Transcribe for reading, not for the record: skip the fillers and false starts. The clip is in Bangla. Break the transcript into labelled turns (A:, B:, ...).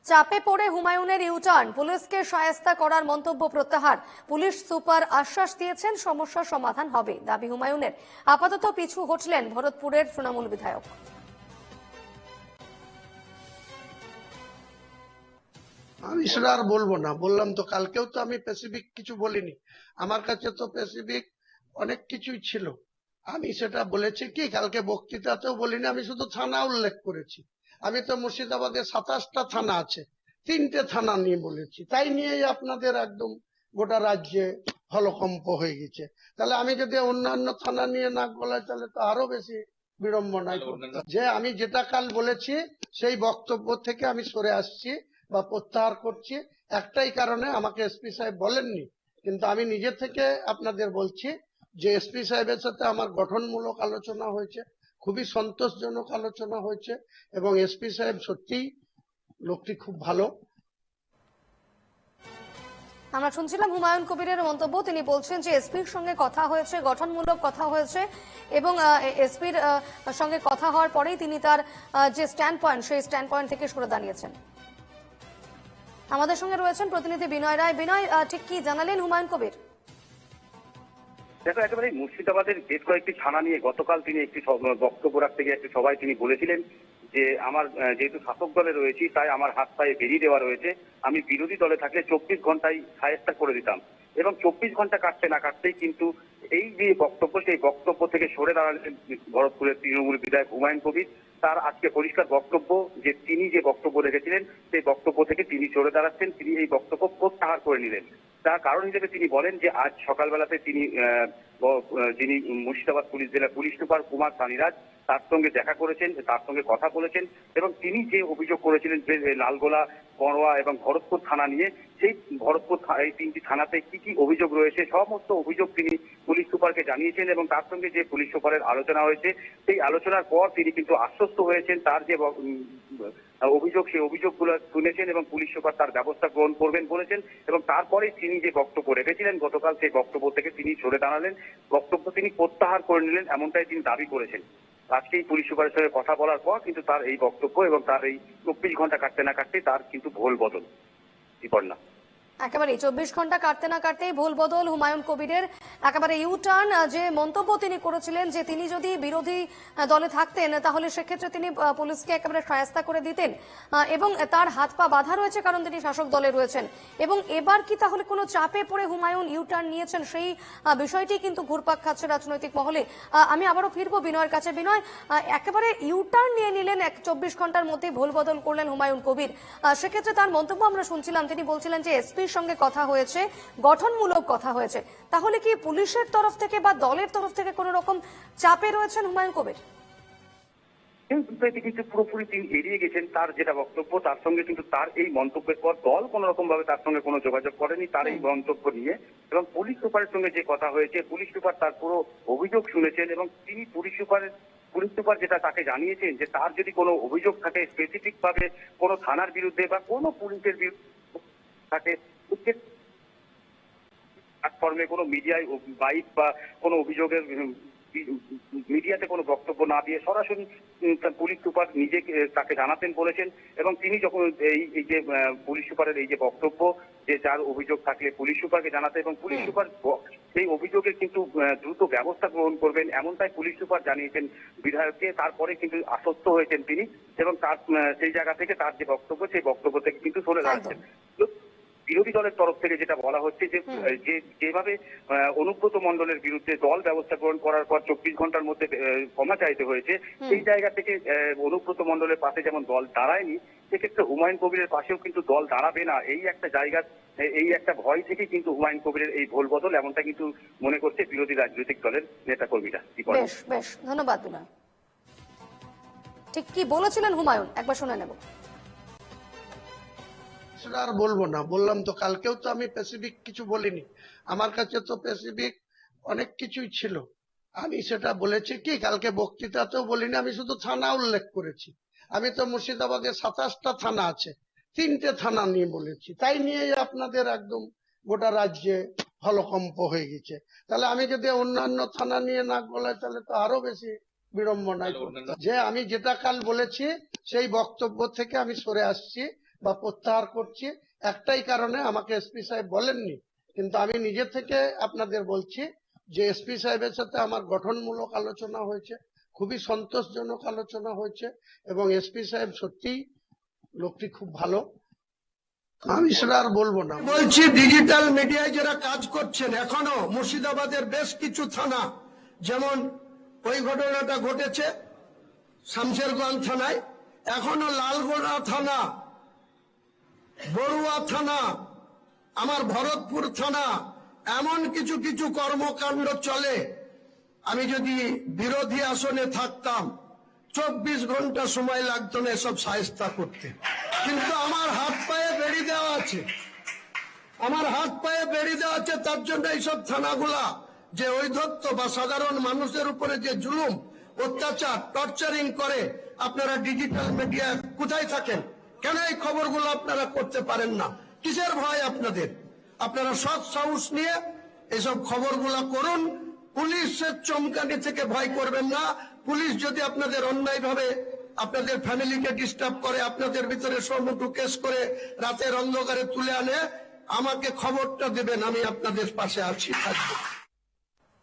A: চাপে পড়ে হুমায়ুনের ইউটার্ন, পুলিশকে শায়েস্তা করার মন্তব্য প্রত্যাহার। পুলিশ সুপার আশ্বাস দিয়েছেন সমস্যার সমাধান হবে, দাবি হুমায়ুনের। আপাতত পিছু হটলেন ভরতপুরের তৃণমূল বিধায়ক।
B: আমি সেটা আর বলবো না, বললাম তো কালকেও তো আমি স্পেসিফিক কিছু বলিনি। আমার কাছে তো স্পেসিফিক অনেক কিছুই ছিল। আমি সেটা বলেছি কি কালকে বক্তৃতাতেও বলিনি, আমি শুধু থানা উল্লেখ করেছি। আমি তো মুর্শিদাবাদে 27টা থানা আছে, 3টে থানা নিয়ে বলেছি, তাই নিয়েই আপনাদের একদম গোটা রাজ্যে হলকম্প হয়ে গেছে। তাহলে আমি যদি অন্যান্য থানা নিয়ে না বলাই তাহলে তো আরো বেশি বিড়ম্বনায় পড়তাম। যে আমি যেটা কাল বলেছি সেই বক্তব্য থেকে আমি সরে আসছি বা প্রত্যাহার করছি, একটাই কারণে আমাকে এসপি সাহেব বলেননি, কিন্তু আমি নিজে থেকে আপনাদের বলছি যে এসপি সাহেবের সাথে আমার গঠনমূলক আলোচনা হয়েছে, খুবই সন্তোষজনক আলোচনা হয়েছে, এবং এসপি সাহেব সত্যিই লোকটি খুব ভালো।
A: আমরা শুনছিলাম হুমায়ুন কবিরের মন্তব্য। তিনি বলছেন যে এসপির সঙ্গে কথা হয়েছে, গঠনমূলক কথা হয়েছে, এবং এসপির সঙ্গে কথা হওয়ার পরেই তিনি তার যে স্ট্যান্ড পয়েন্ট, সেই স্ট্যান্ড পয়েন্ট থেকে সরে দাঁড়িয়েছেন। আমাদের সঙ্গে রয়েছেন প্রতিনিধি বিনয় রায়। বিনয়, ঠিক কি জানালেন হুমায়ুন কবির?
C: দেখো, একেবারে মুর্শিদাবাদের বেশ কয়েকটি থানা নিয়ে গতকাল তিনি একটি বক্তব্য রাখতে গিয়ে একটি সভায় তিনি বলেছিলেন যে আমার যেহেতু শাসক দলে রয়েছি তাই আমার হাত পায়ে বেরিয়ে দেওয়া রয়েছে, আমি বিরোধী দলে থাকলে 24 ঘন্টায় শায়েস্তা করে দিতাম। এবং 24 ঘন্টা কাটতে না কাটতেই কিন্তু এই যে বক্তব্য, সেই বক্তব্য থেকে সরে দাঁড়ালেন ভরতপুরের তৃণমূল বিধায়ক হুমায়ুন কবির। তার আজকে পরিষ্কার বক্তব্য যে তিনি যে বক্তব্য রেখেছিলেন সেই বক্তব্য থেকে তিনি সরে দাঁড়াচ্ছেন, তিনি এই বক্তব্য প্রত্যাহার করে নিলেন। তার কারণ হিসেবে তিনি বলেন যে আজ সকালবেলাতে তিনি যিনি মুর্শিদাবাদ পুলিশ জেলা পুলিশ সুপার কুমার সানিরাজ, তার সঙ্গে দেখা করেছেন, তার সঙ্গে কথা বলেছেন, এবং তিনি যে অভিযোগ করেছিলেন যে লালগোলা, বড়োয়া এবং ভরতপুর থানা নিয়ে, সেই ভরতপুর এই 3টি থানাতে কি কি অভিযোগ রয়েছে সমস্ত অভিযোগ তিনি পুলিশ সুপারকে জানিয়েছেন। এবং তার সঙ্গে যে পুলিশ সুপারের আলোচনা হয়েছে, সেই আলোচনার পর তিনি কিন্তু আশ্বস্ত হয়েছেন তার যে অভিযোগ, সেই অভিযোগগুলো শুনেছেন এবং পুলিশ সুপার তার ব্যবস্থা গ্রহণ করবেন বলেছেন। এবং তারপরে তিনি যে বক্তব্য রেখেছিলেন গতকাল, সেই বক্তব্য থেকে তিনি সরে দাঁড়ালেন, বক্তব্য তিনি প্রত্যাহার করে নিলেন, এমনটাই তিনি দাবি করেছেন। আজকেই পুলিশ সুপারের সঙ্গে কথা বলার পর কিন্তু তার এই বক্তব্য এবং তার এই 24 ঘন্টা কাটতে না কাটতে তার কিন্তু ভোল বদল। বিপর্ণা,
A: একেবারে 24 ঘন্টা কাটতে না কাটতেই ভুল বদল হুমায়ুন কবিরের। একেবারে ইউটার্ন, যে মন্তব্য তিনি করেছিলেন যে তিনি যদি বিরোধী দলে থাকতেন তাহলে সেক্ষেত্রে তিনি পুলিশকে একেবারে শায়েস্তা করে দিতেন, এবং তার হাত পা বাঁধা রয়েছে কারণ তিনি শাসক দলে রয়েছেন। এবং এবার কি তাহলে কোনো চাপে পড়ে হুমায়ুন ইউটার্ন নিয়েছেন, সেই বিষয়টি কিন্তু ঘুরপাক খাচ্ছে রাজনৈতিক মহলে। আমি আবারও ফিরবো বিনয়ের কাছে। বিনয়, একেবারে ইউটার্ন নিয়ে নিলেন, 24 ঘন্টার মধ্যে ভুল বদল করলেন হুমায়ুন কবির। সেক্ষেত্রে তার মন্তব্য আমরা শুনছিলাম, তিনি বলছিলেন যে এসপি সঙ্গে কথা হয়েছে, গঠনমূলক কথা হয়েছে। তাহলে কি পুলিশের তরফ থেকে বা দলের তরফ থেকে কোন রকম চাপে রয়েছেন হুমায়ুন কবির?
C: কিন্তু পুরোপুরি তিনি এড়িয়ে গেছেন তার যেটা বক্তব্য, তার সঙ্গে কিন্তু তার এই মন্তব্যের পর দল কোন রকম ভাবে তার সঙ্গে কোনো যোগাযোগ করেনি তার এই মন্তব্য নিয়ে। এবং পুলিশ সুপারের সঙ্গে যে কথা হয়েছে, পুলিশ সুপার তার পুরো অভিযোগ শুনেছেন এবং তিনি পুলিশ সুপার যেটা তাকে জানিয়েছেন যে তার যদি কোনো অভিযোগ থাকে স্পেসিফিক ভাবে কোনো থানার বিরুদ্ধে বা কোনো পুলিশের বিরুদ্ধে থাকে, প্ল্যাটফর্মে কোনো মিডিয়ায় বাইক বা কোনো অভিযোগের মিডিয়াতে কোনো বক্তব্য না দিয়ে সরাসরি পুলিশ সুপার নিজে তাকে জানাতেন বলেছেন। এবং তিনি যখন এই যে পুলিশ সুপারের এই যে বক্তব্য যে যার অভিযোগ থাকলে পুলিশ সুপারকে জানাতে, এবং পুলিশ সুপার সেই অভিযোগের কিন্তু দ্রুত ব্যবস্থা গ্রহণ করবেন এমনটাই পুলিশ সুপার জানিয়েছেন বিধায়ককে। তারপরে কিন্তু আশ্বস্ত হয়েছেন তিনি, এবং তার সেই জায়গা থেকে তার যে বক্তব্য, সেই বক্তব্য থেকে কিন্তু সরে দাঁড়াচ্ছেন। বিরোধী দলের তরফ থেকে যেটা বলা হচ্ছে যে যেভাবে অনুব্রত মণ্ডলের বিরুদ্ধে দল ব্যবস্থা গ্রহণ করার পর 24 ঘন্টার মধ্যে ক্ষমা চাইতে হয়েছে, সেই জায়গা থেকে অনুব্রত মণ্ডলের পাশে যেমন দল দাঁড়ায়নি, সেক্ষেত্রে হুমায়ুন কবিরের পাশেও কিন্তু দল দাঁড়াবে না, এই একটা জায়গা, এই একটা ভয় থেকে কিন্তু হুমায়ুন কবিরের এই ভোল বদল, এমনটা কিন্তু মনে করছে বিরোধী রাজনৈতিক দলের নেতা কর্মীরা।
A: বেশ বেশ, ধন্যবাদ বিনয়। ঠিক কি বলেছিলেন হুমায়ুন একবার শুনে নেব।
B: সেটা আর বলবো না, বললাম তো কালকেও তো আমি স্পেসিফিক কিছু বলিনি। আমার কাছে তো স্পেসিফিক অনেক কিছুই ছিল। আমি সেটা বলেছি কি কালকে বক্তৃতাতেও বলিনি, আমি শুধু থানা উল্লেখ করেছি। আমি তো মুর্শিদাবাদে 27টা থানা আছে, 3টে থানা নিয়ে বলেছি, তাই নিয়েই আপনাদের একদম গোটা রাজ্যে হলকম্প হয়ে গেছে। তাহলে আমি যদি অন্যান্য থানা নিয়ে না বলাই তাহলে তো আরো বেশি বিড়ম্বনায় পড়তাম। যে আমি যেটা কাল বলেছি সেই বক্তব্য থেকে আমি সরে আসছি, বা প্রত্যাহার করছি, একটাই কারণে আমাকে এসপি সাহেব বলেননি, কিন্তু আমি নিজে থেকে আপনাদের বলছি যে এসপি সাহেবের সাথে আমার গঠনমূলক আলোচনা হয়েছে, খুবই সন্তোষজনক আলোচনা হয়েছে, এবং এসপি সাহেব সত্যিই লোকটি খুব ভালো। আমি সেটা আর বলবো না।
D: বলছি, ডিজিটাল মিডিয়ায় যারা কাজ করছেন, এখনো মুর্শিদাবাদের বেশ কিছু থানা, যেমন ওই ঘটনাটা ঘটেছে শামশেরগঞ্জ থানায়, এখনো লালগোলা থানা, বড়ুয়া থানা, আমার ভরতপুর থানা, এমন কিছু কিছু কর্মকাণ্ড চলে। আমি যদি বিরোধী আসনে থাকতাম 24 ঘন্টা সময় লাগতো না এসব সাহেস্তা করতে, কিন্তু আমার হাত পায়ে বেড়ি দেওয়া আছে, তার জন্য এইসব থানাগুলা যে ঔদ্ধত্য বা সাধারণ মানুষের উপরে যে জুলুম, অত্যাচার, টর্চারিং করে, আপনারা ডিজিটাল মিডিয়া কোথায় থাকেন? কেন এই খবরগুলো আপনারা করতে পারেন না? কিসের ভয় আপনাদের? আপনারা সৎ সাহস নিয়ে এসব খবরগুলা করুন। পুলিশের চমকানি থেকে ভয় করবেন না। পুলিশ যদি আপনাদের অন্যায়ভাবে আপনাদের ফ্যামিলিকে ডিস্টার্ব করে, আপনাদের ভিতরে সমুদ্র কেস করে রাতের অন্ধকারে তুলে আনে, আমাকে খবরটা দেবেন, আমি আপনাদের পাশে আছি, থাকবো।